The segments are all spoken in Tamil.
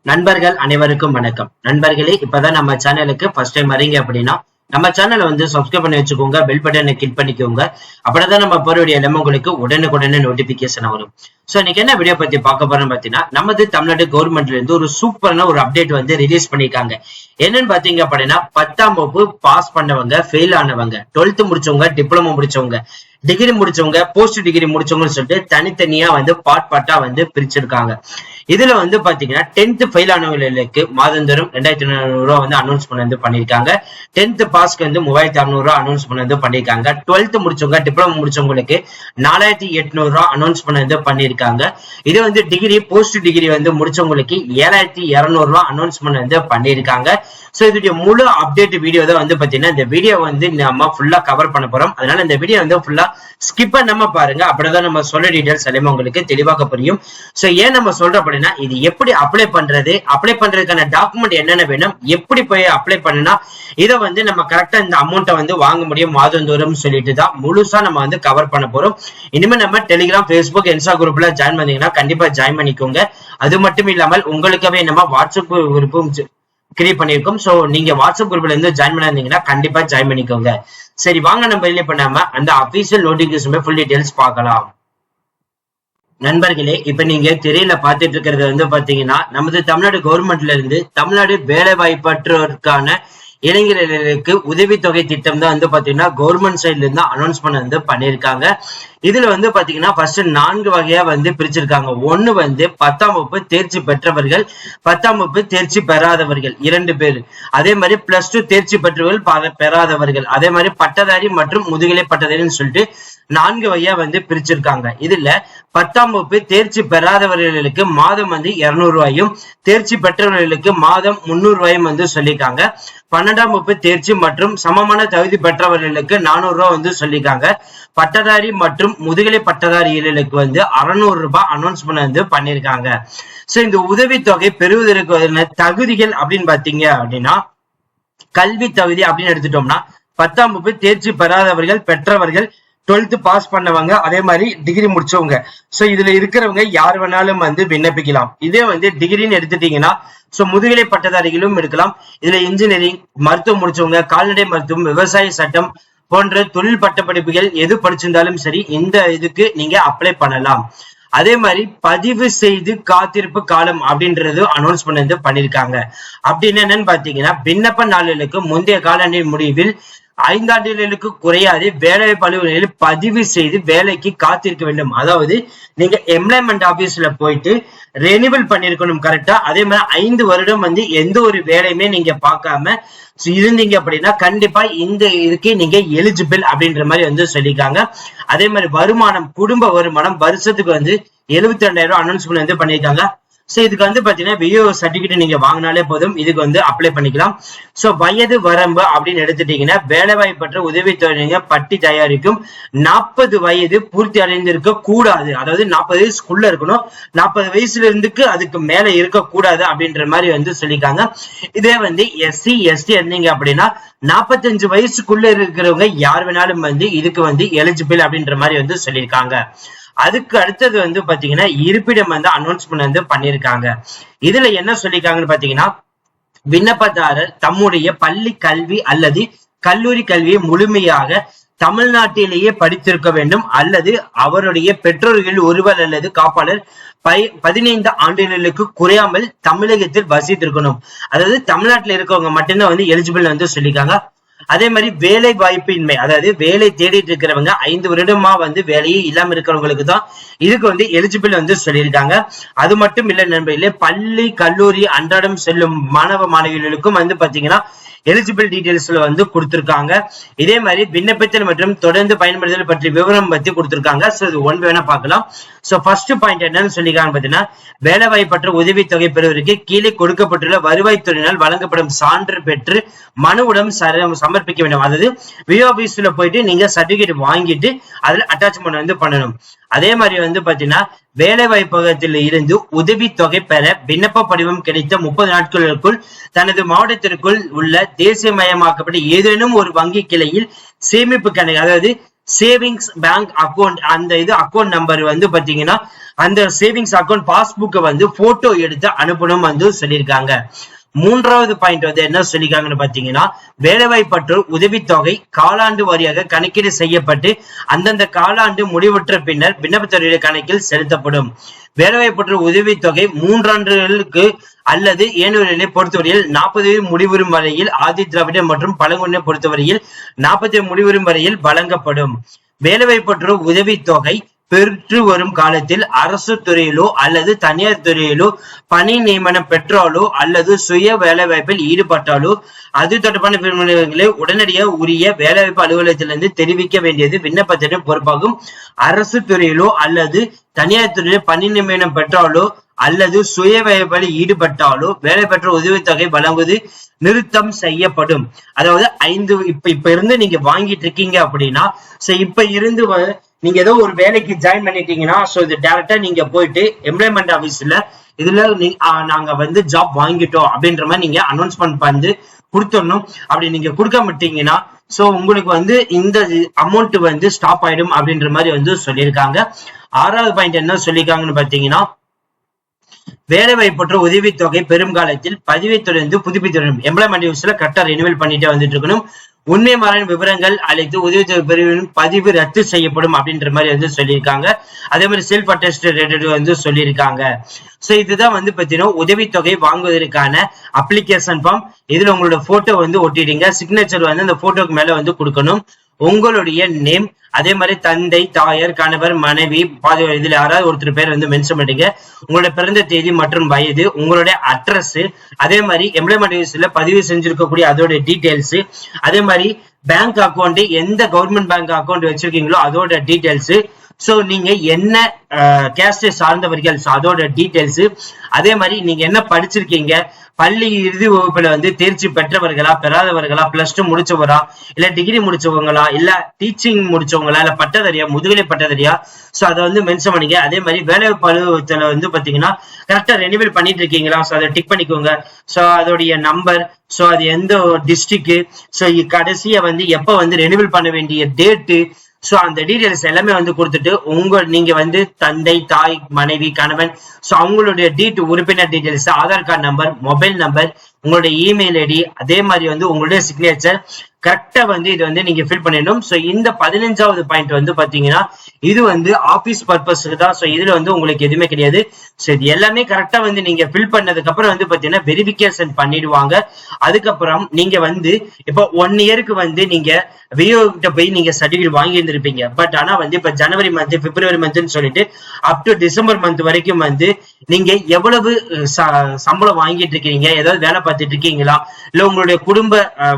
நண்பர்கள் அனைவருக்கும் வணக்கம். நண்பர்களே, இப்பதான் நம்ம சேனலுக்கு ஃபர்ஸ்ட் டைம் வரீங்க அப்படின்னா நம்ம சேனலை சப்ஸ்கிரைப் பண்ணி வச்சுக்கோங்க, பெல் பட்டனை கிளிக் பண்ணிக்கோங்க. அப்படிதான் நம்ம போறக்கூடிய எல்லாமே உங்களுக்கு உடனுக்குடனே நோட்டிபிகேஷன் வரும். சோ இன்னைக்கு என்ன வீடியோ பத்தி பார்க்க போறோம்னு பாத்தீங்கன்னா, நமது தமிழ்நாடு கவர்மெண்ட்ல இருந்து ஒரு சூப்பரான ஒரு அப்டேட் ரிலீஸ் பண்ணிருக்காங்க. என்னன்னு பாத்தீங்க அப்படின்னா, 10ஆம் வகுப்பு பாஸ் பண்ணவங்க, ஃபெயில் ஆனவங்க, 12th முடிச்சவங்க, டிப்ளமோ முடிச்சவங்க, டிகிரி முடிச்சவங்க, போஸ்ட் டிகிரி முடிச்சவங்கன்னு சொல்லிட்டு தனித்தனியா பாட்டா பிரிச்சிருக்காங்க. இதுல பாத்தீங்கன்னா 10th ஃபெயில் ஆனவங்களுக்கு மாதந்தோறும் 2500 ரூபாய் அனௌன்ஸ் பண்ணிருக்காங்க. 10th பாஸ்க்கு 3600 ரூபாய் அனௌன்ஸ் பண்ணிருக்காங்க. 12th முடிச்சவங்க, டிப்ளமோ முடிச்சவங்களுக்கு 4800 ரூபாய் அனௌன்ஸ் பண்ணிருக்காங்க. இது டிகிரி, போஸ்ட் டிகிரி முடிச்சவங்களுக்கு 7200 ரூபாய் அனௌன்ஸ் பண்ணிருக்காங்க. சோ இதோட முழு அப்டேட் வீடியோ தான் பாத்தீங்கன்னா இந்த வீடியோ நம்ம ஃபுல்லா கவர் பண்ண போறோம். அதனால இந்த வீடியோ ஃபுல்லா ஸ்கிப் பண்ணாம பாருங்க. அப்படிதான் நம்ம சொல்ற டீடைல்ஸ் எல்லாமே உங்களுக்கு தெளிவாக புரியும். சோ ஏன் நம்ம சொல்றோம் அப்படின்னா, இது எப்படி அப்ளை பண்றது, அப்ளை பண்றதுக்கான டாக்குமெண்ட் என்னென்ன வேணும், எப்படி போய் அப்ளை பண்ணா இதை நம்ம கரெக்டா இந்த அமௌண்ட்டை வாங்க முடியும் மாதந்தோறும் சொல்லிட்டு தான் முழுசா நம்ம கவர் பண்ண போறோம். இனிமே நம்ம டெலிகிராம், பேஸ்புக், இன்ஸ்டா குரூப்ல ஜாயின் பண்ணீங்கன்னா கண்டிப்பா ஜாயின் பண்ணிக்கோங்க. அது மட்டும் இல்லாமல் உங்களுக்காகவே நம்ம வாட்ஸ்அப் குரூப்பும் கிரியேட் பண்ணிருக்கோம். சோ நீங்க வாட்ஸ்அப் குரூப்ல ஜாயின் பண்ணிருந்தீங்கன்னா கண்டிப்பா ஜாயின் பண்ணிக்கோங்க. சரி, வாங்க நம்ம டிலே பண்ணாம அந்த அபிஷியல் நோட்டிபிகேஷன் ஃபுல் டீடைல்ஸ் பார்க்கலாம். நண்பர்களே, இப்ப நீங்க திரையில பாத்துட்டு இருக்கிறது பாத்தீங்கன்னா, நமது தமிழ்நாடு கவர்மெண்ட்ல இருந்து தமிழ்நாடு வேலை வாய்ப்பற்றோருக்கான இளைஞர்களுக்கு உதவித்தொகை திட்டம் தான் பாத்தீங்கன்னா கவர்மெண்ட் சைட்ல இருந்து அனௌன்ஸ் பண்ணிருக்காங்க. இதுல பாத்தீங்கன்னா ஃபர்ஸ்ட் 4 வகையா பிரிச்சிருக்காங்க. ஒண்ணு 10ஆம் வகுப்பு தேர்ச்சி பெற்றவர்கள், 10ஆம் வகுப்பு தேர்ச்சி பெறாதவர்கள் 2 பேர், அதே மாதிரி +2 தேர்ச்சி பெற்றவர்கள், பெறாதவர்கள், அதே மாதிரி பட்டதாரி மற்றும் முதுகலை பட்டதாரின்னு சொல்லிட்டு 4 வகையா பிரிச்சிருக்காங்க. இதுல 10ஆம் வகுப்பு தேர்ச்சி பெறாதவர்களுக்கு மாதம் 200 ரூபாயும், தேர்ச்சி பெற்றவர்களுக்கு மாதம் 300 ரூபாயும் சொல்லியிருக்காங்க. 12ஆம் வகுப்பு தேர்ச்சி மற்றும் சமமான தகுதி பெற்றவர்களுக்கு 400 ரூபாய் சொல்லியிருக்காங்க. பட்டதாரி மற்றும் முதுகலை பட்டதாரிகளுக்கு 600 ரூபாய் அனௌன்ஸ் பண்ணிருக்காங்க. சோ இந்த உதவித்தொகை பெறுவதற்கு தகுதிகள் அப்படின்னு பாத்தீங்க அப்படின்னா, கல்வி தகுதி அப்படின்னு எடுத்துட்டோம்னா 10ஆம் வகுப்பு தேர்ச்சி பெறாதவர்கள், பெற்றவர்கள், 12th பாஸ் பண்ணவங்க, அதே மாதிரி டிகிரி முடிச்சவங்க. சோ இதுல இருக்கிறவங்க யார் வேணாலும் விண்ணப்பிக்கலாம். இதே டிகிரின்னு எடுத்துட்டீங்கன்னா சோ முதுகலை பட்டதாரிகளும் எடுக்கலாம். இதுல இன்ஜினியரிங், மருத்துவம் முடிச்சவங்க, கால்நடை மருத்துவம், விவசாய சட்டம் போன்ற தொழில் பட்ட படிப்புகள் எது படிச்சிருந்தாலும் சரி இந்த இதுக்கு நீங்க அப்ளை பண்ணலாம். அதே மாதிரி பதிவு செய்து காத்திருப்பு காலம் அப்படின்றது அனௌன்ஸ் பண்ணிருக்காங்க. அப்படின்னு என்னன்னு பாத்தீங்கன்னா, விண்ணப்ப நாளுக்கு முந்தைய காலாண்டின் முடிவில் 5 ஆண்டுகளுக்கு குறையாது வேலைவாய்ப்பு அலுவலகங்களில் பதிவு செய்து வேலைக்கு காத்திருக்க வேண்டும். அதாவது நீங்க எம்ப்ளாய்மெண்ட் ஆபீஸ்ல போயிட்டு ரெனிவல் பண்ணிருக்கணும் கரெக்டா. அதே மாதிரி 5 வருடம் எந்த ஒரு வேலையுமே நீங்க பார்க்காம இருந்தீங்க அப்படின்னா கண்டிப்பா இந்த இதுக்கு நீங்க எலிஜிபிள் அப்படின்ற மாதிரி சொல்லிருக்காங்க. அதே மாதிரி வருமானம், குடும்ப வருமானம் வருஷத்துக்கு 72,000 ரூபாய் அனௌன்ஸ் பண்ணிருக்காங்க. சோ இதுக்கு பாத்தீங்கன்னா விஓ சர்டிபிகேட் நீங்க வாங்கினாலே போதும், இதுக்கு அப்ளை பண்ணிக்கலாம். சோ வயது வரம்பு அப்படின்னு எடுத்துட்டீங்கன்னா, வேலைவாய்ப்பற்ற உதவித்தொகை பட்டி தயாரிக்கும் 40 வயது பூர்த்தி அடைந்திருக்க கூடாது. அதாவது 40 வயசுக்குள்ள இருக்கணும், 40 வயசுல இருந்துக்கு அதுக்கு மேல இருக்கக்கூடாது அப்படின்ற மாதிரி சொல்லிருக்காங்க. இதே SC ST இருந்தீங்க அப்படின்னா 45 வயசுக்குள்ள இருக்கிறவங்க யார் வேணாலும் இதுக்கு எலிஜிபிள் அப்படின்ற மாதிரி சொல்லியிருக்காங்க. அதுக்கு அடுத்தது பாத்தீங்கன்னா இருப்பிடம் அனௌன்ஸ் பண்ணிருக்காங்க. இதுல என்ன சொல்லிருக்காங்கன்னு பாத்தீங்கன்னா, விண்ணப்பதாரர் தம்முடைய பள்ளி கல்வி அல்லது கல்லூரி கல்வியை முழுமையாக தமிழ்நாட்டிலேயே படித்திருக்க வேண்டும் அல்லது அவருடைய பெற்றோர்கள் ஒருவர் அல்லது காப்பாளர் 15 ஆண்டுகளுக்கு குறையாமல் தமிழகத்தில் வசித்திருக்கணும். அதாவது தமிழ்நாட்டில் இருக்கவங்க மட்டும்தான் எலிஜிபிள் சொல்லியிருக்காங்க. அதே மாதிரி வேலை வாய்ப்பின்மை, அதாவது வேலை தேடிட்டு இருக்கிறவங்க 5 வருடமா வேலையே இல்லாம இருக்கிறவங்களுக்கு தான் இதுக்கு எலிஜிபிள் சொல்லியிருக்காங்க. அது மட்டும் இல்ல நண்பர்களே, பள்ளி கல்லூரி அன்றாடம் செல்லும் மாணவ மாணவிகளுக்கும் பாத்தீங்கன்னா எலிஜிபிள் டீடைல்ஸ்ல கொடுத்திருக்காங்க. இதே மாதிரி விண்ணப்பத்தல் மற்றும் தொடர்ந்து பயன்படுத்தல் பற்றி விவரம் பத்தி கொடுத்திருக்காங்க. சோ இது ஒன் வேணா பார்க்கலாம். சோ ஃபர்ஸ்ட் பாயிண்ட் என்னன்னு சொல்லிருக்காங்க பாத்தீங்கன்னா, வேலை வாய்ப்பற்ற உதவித்தொகை பெறுவதற்கு கீழே கொடுக்கப்பட்டுள்ள வருவாய்த்துறையினால் வழங்கப்படும் சான்று பெற்று மனுவுடன் சமர்ப்பிக்க வேண்டும். அதாவது விஓ ஆபீஸ்ல போயிட்டு நீங்க சர்டிபிகேட் வாங்கிட்டு அதுல அட்டாச்மெண்ட் பண்ணணும். அதே மாதிரி பாத்தீங்கன்னா, வேலை வாய்ப்பகத்தில் இருந்து உதவித்தொகை பெற விண்ணப்ப படிவம் கிடைத்த 30 நாட்களுக்குள் தனது மாவட்டத்திற்குள் உள்ள தேசியமயமாக்கப்பட்ட ஏதேனும் ஒரு வங்கி கிளையில் சேமிப்பு கணக்கு, அதாவது சேவிங்ஸ் பேங்க் அக்கௌண்ட் அந்த அக்கௌண்ட் நம்பர் வந்து பாத்தீங்கன்னா அந்த சேவிங்ஸ் அக்கௌண்ட் பாஸ்புக்கை வந்து போட்டோ எடுத்து அனுப்பணும் வந்து சொல்லியிருக்காங்க. மூன்றாவது பாயிண்ட் வந்து என்ன சொல்லிருக்காங்கன்னு பாத்தீங்கன்னா, வேலைவாய்ப்பற்று உதவித்தொகை காலாண்டு வாரியாக கணக்கீடு செய்யப்பட்டு அந்தந்த காலாண்டு முடிவுற்ற பின்னர் விண்ணப்பத்தொகையுடைய கணக்கில் செலுத்தப்படும். வேலைவாய்ப்பற்று உதவித்தொகை 3 ஆண்டுகளுக்கு அல்லது ஏனூரிலே பொறுத்தவரையில் 40 முடிவுறும் வரையில், ஆதி திராவிட மற்றும் பழங்குடியினை பொறுத்தவரையில் 40 முடிவுறும் வரையில் வழங்கப்படும். வேலைவாய்ப்பற்று உதவித்தொகை பெற்று வரும் காலத்தில் அரசு துறையிலோ அல்லது தனியார் துறையிலோ பணி நியமனம் பெற்றாலோ அல்லது சுய வேலை வாய்ப்பில் ஈடுபட்டாலோ அது தொடர்பான விவரங்களை உடனடியாக உரிய வேலைவாய்ப்பு அலுவலகத்திலிருந்து தெரிவிக்க வேண்டியது விண்ணப்பத்தின் பொறுப்பாகும். அரசு துறையிலோ அல்லது தனியார் துறையிலோ பணி நியமனம் பெற்றாலோ அல்லது சுய வேலைவாய்ப்பில் ஈடுபட்டாலோ வேலை பெற்ற உதவித்தொகை வழங்குவது நிறுத்தம் செய்யப்படும். அதாவது 5 இப்ப இருந்து நீங்க வாங்கிட்டு இருக்கீங்க அப்படின்னா, இப்ப இருந்து நீங்க ஏதோ ஒரு வேலைக்கு ஜாயின் பண்ணிட்டீங்கன்னா, சோ இது டைரக்டா நீங்க போயிட்டு எம்ப்ளாய்மெண்ட் ஆபீஸ்ல இதுல நாங்க வந்து ஜாப் வாங்கிட்டோம் அப்படின்ற மாதிரி நீங்க அனௌன்ஸ்மெண்ட் வந்து கொடுத்துடணும். அப்படி நீங்க கொடுக்க மாட்டீங்கன்னா சோ உங்களுக்கு வந்து இந்த அமௌண்ட் வந்து ஸ்டாப் ஆயிடும் அப்படின்ற மாதிரி வந்து சொல்லியிருக்காங்க. 6வது பாயிண்ட் என்ன சொல்லியிருக்காங்கன்னு பாத்தீங்கன்னா, வேலை வாய்ப்பற்ற உதவித்தொகை பெரும் காலத்தில் பதிவை தொடர்ந்து புதுப்பித்துடன் எம்ப்ளாய்மெண்ட் ஆபீஸ்ல கரெக்டா ரெனிவல் பண்ணிட்டே வந்துட்டு இருக்கணும். உண்மை மாறான விவரங்கள் அழைத்து உதவித்தொகை பிரிவின் பதிவு ரத்து செய்யப்படும் அப்படின்ற மாதிரி வந்து சொல்லியிருக்காங்க. அதே மாதிரி செல்ஃப் அட்டஸ்டட் வந்து சொல்லியிருக்காங்க. சோ இதுதான் வந்து பாத்தீங்கன்னா உதவித்தொகை வாங்குவதற்கான அப்ளிகேஷன் ஃபார்ம். இதுல உங்களோட போட்டோ வந்து ஒட்டிடுங்க. சிக்னேச்சர் வந்து அந்த போட்டோக்கு மேல வந்து கொடுக்கணும். உங்களுடைய நேம், அதே மாதிரி தந்தை, தாயார், கணவர், மனைவி, இதுல யாராவது ஒருத்தர் பேர் வந்து மென்ஷன் பண்ணிங்க. உங்களோட பிறந்த தேதி மற்றும் வயது, உங்களுடைய அட்ரஸ், அதே மாதிரி எம்ப்ளாய்மெண்ட் ஆபீஸ்ல பதிவு செஞ்சிருக்கக்கூடிய அதோட டீடைல்ஸ், அதே மாதிரி பேங்க் அக்கௌண்ட், எந்த கவர்மெண்ட் பேங்க் அக்கௌண்ட் வச்சிருக்கீங்களோ அதோட டீடைல்ஸ், சோ நீங்க என்ன கேஸ்ட் சார்ந்தவர்கள் அதோட டீடைல்ஸ், அதே மாதிரி நீங்க என்ன படிச்சிருக்கீங்க, பள்ளி இறுதி வகுப்புல வந்து தேர்ச்சி பெற்றவர்களா பெறாதவர்களா, +2 முடிச்சவரா இல்ல டிகிரி முடிச்சவங்களா இல்ல டீச்சிங் முடிச்சவங்களா இல்ல பட்டதாரியா முதுகலை பட்டதாரியா, சோ அதை வந்து மென்ஷன் பண்ணிக்க. அதே மாதிரி வேலைவாய்ப்பு அலுவலகத்துல வந்து பாத்தீங்கன்னா கரெக்டா ரெனிவல் பண்ணிட்டு இருக்கீங்களா, சோ அதை டிக் பண்ணிக்கோங்க. சோ அதோடைய நம்பர், சோ அது எந்த டிஸ்ட்ரிக்ட், சோ கடைசியா வந்து எப்ப வந்து ரெனிவல் பண்ண வேண்டிய டேட்டு, சோ அந்த டீடைல்ஸ் எல்லாமே வந்து கொடுத்துட்டு நீங்க வந்து தந்தை, தாய், மனைவி, கணவன், சோ அவங்களுடைய உறுப்பினர் details, Aadhaar card number, mobile number, உங்களுடைய இமெயில் ஐடி, அதே மாதிரி வந்து உங்களுடைய சிக்னேச்சர் கரெக்டா வந்து இது வந்து நீங்க ஃபில் பண்ணிடணும். சோ இந்த 15வது பாயிண்ட் வந்து பாத்தீங்கன்னா இது வந்து ஆபீஸ் பர்பஸ்க்கு தான். சோ இதுல வந்து உங்களுக்கு எதுவுமே கிடையாது. சோ இது எல்லாமே கரெக்டா வந்து நீங்க ஃபில் பண்ணதுக்கு அப்புறம் வந்து பாத்தீங்கன்னா வெரிஃபிகேஷன் பண்ணிடுவாங்க. அதுக்கப்புறம் நீங்க வந்து இப்போ 1 இயருக்கு வந்து நீங்க விஓ கிட்ட போய் நீங்க சர்டிபிகேட் வாங்கி இருந்திருப்பீங்க. பட் ஆனா வந்து இப்ப ஜனவரி மந்த், பிப்ரவரி மந்த்னு சொல்லிட்டு அப் டு டிசம்பர் மந்த் வரைக்கும் வந்து நீங்க எவ்வளவு சம்பளம் வாங்கிட்டு இருக்கீங்க, ஏதாவது வேலை பார்த்துட்டு இருக்கீங்களா, இல்ல உங்களுடைய குடும்ப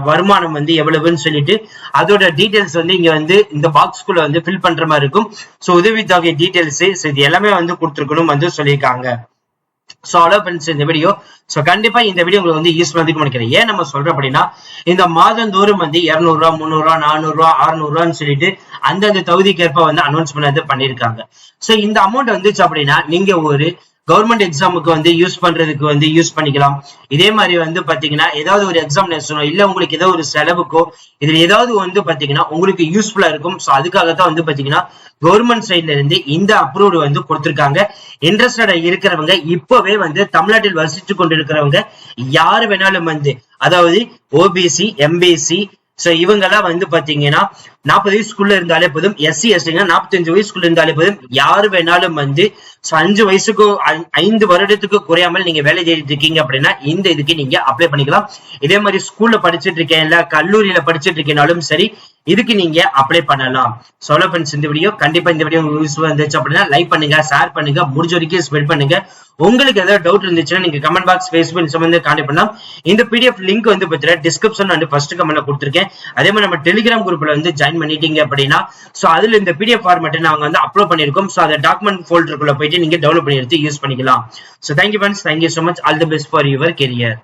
வருமானம் வந்து எவ்வளவுன்னு சொல்லிட்டு அதோட டீடைல்ஸ் வந்து இங்க வந்து இந்த பாக்ஸ்குள்ள வந்து ஃபில் பண்ற மாதிரி இருக்கும். சோ உதவித்தொகை டீடைல்ஸ் இது எல்லாமே வந்து கொடுத்துருக்கணும் வந்து சொல்லியிருக்காங்க. சோ அவ்வளவு ஃப்ரெண்ட்ஸ் இந்த வீடியோ. சோ கண்டிப்பா இந்த வீடியோ உங்களுக்கு வந்து யூஸ்ஃபுல்லா இருக்கும்னு நினைக்கிறேன். ஏன் நம்ம சொல்றோம் அப்படின்னா, இந்த மாதந்தோறும் வந்து 200 ரூபாய், 300 ரூபாய், 400 ரூபாய், 600 ரூபான்னு சொல்லிட்டு அந்தந்த தகுதிக்கேற்ப வந்து அனௌன்ஸ் பண்ணது பண்ணிருக்காங்க. சோ இந்த அமௌண்ட் வந்துச்சு அப்படின்னா நீங்க ஒரு கவர்மெண்ட் எக்ஸாமுக்கு வந்து யூஸ் பண்றதுக்கு வந்து யூஸ் பண்ணிக்கலாம். இதே மாதிரி வந்து பாத்தீங்கன்னா ஏதாவது ஒரு எக்ஸாமினேஷனோ இல்ல உங்களுக்கு ஏதோ ஒரு செலவுக்கோ இதுல ஏதாவது வந்து பாத்தீங்கன்னா உங்களுக்கு யூஸ்ஃபுல்லா இருக்கும். சோ அதுக்காகத்தான் வந்து பாத்தீங்கன்னா கவர்மெண்ட் சைட்ல இருந்து இந்த அப்ரூவ் வந்து கொடுத்திருக்காங்க. இன்ட்ரெஸ்டடா இருக்கிறவங்க இப்பவே வந்து தமிழ்நாட்டில் வசித்து கொண்டிருக்கிறவங்க யாரு வேணாலும் வந்து, அதாவது ஓபிசி, எம்பிசி, சோ இவங்கெல்லாம் வந்து பாத்தீங்கன்னா 40 வயசுக்குள்ள இருந்தாலே போதும், SC ST 45 வயசுக்குள்ள இருந்தாலே போதும், யாரு வேணாலும் வந்து 5 வயசுக்கு 5 வருடத்துக்கு குறையாமல் நீங்க வேலை தேடிட்டு இருக்கீங்க அப்படின்னா இந்த இதுக்கு நீங்க அப்ளை பண்ணிக்கலாம். இதே மாதிரி ஸ்கூல்ல படிச்சுட்டு இருக்கேன், இல்ல கல்லூரியில படிச்சுட்டு இருக்கேனாலும் சரி இதுக்கு நீங்க அப்ளை பண்ணலாம். சொல்ல ஃப்ரெண்ட்ஸ் இந்த வீடியோ கண்டிப்பா இந்த வீடியோ யூஸ்ஃபுல்லா இருந்துச்சு அப்படின்னா லைக் பண்ணுங்க, ஷேர் பண்ணுங்க, முடிஞ்ச வரைக்கும் ஸ்ப்ரெட் பண்ணுங்க. உங்களுக்கு ஏதாவது டவுட் இருந்துச்சுன்னா நீங்க கமெண்ட் பாக்ஸ், Facebook சம்பந்தமா கான்டாக்ட் பண்ணலாம். இந்த PDF லிங்க் வந்து பாத்தீங்கன்னா டிஸ்கிரிப்ஷன் அண்ட் ஃபர்ஸ்ட் கமெண்ட்ல கொடுத்திருக்கேன். அதே மாதிரி நம்ம டெலிகிராம் குரூப்ல வந்து ஜாயின் பண்ணிட்டீங்க அப்படின்னா சோ அதுல இந்த PDF ஃபார்மேட் நாங்க வந்து அப்லோட் பண்ணிருக்கோம். சோ அந்த டாக்குமெண்ட் ஃபோல்டருக்குள்ள போயிட்டு நீங்க டவுன்லோட் பண்ணி எடுத்து யூஸ் பண்ணிக்கலாம். So thank you friends, thank you so much, all the best for your career.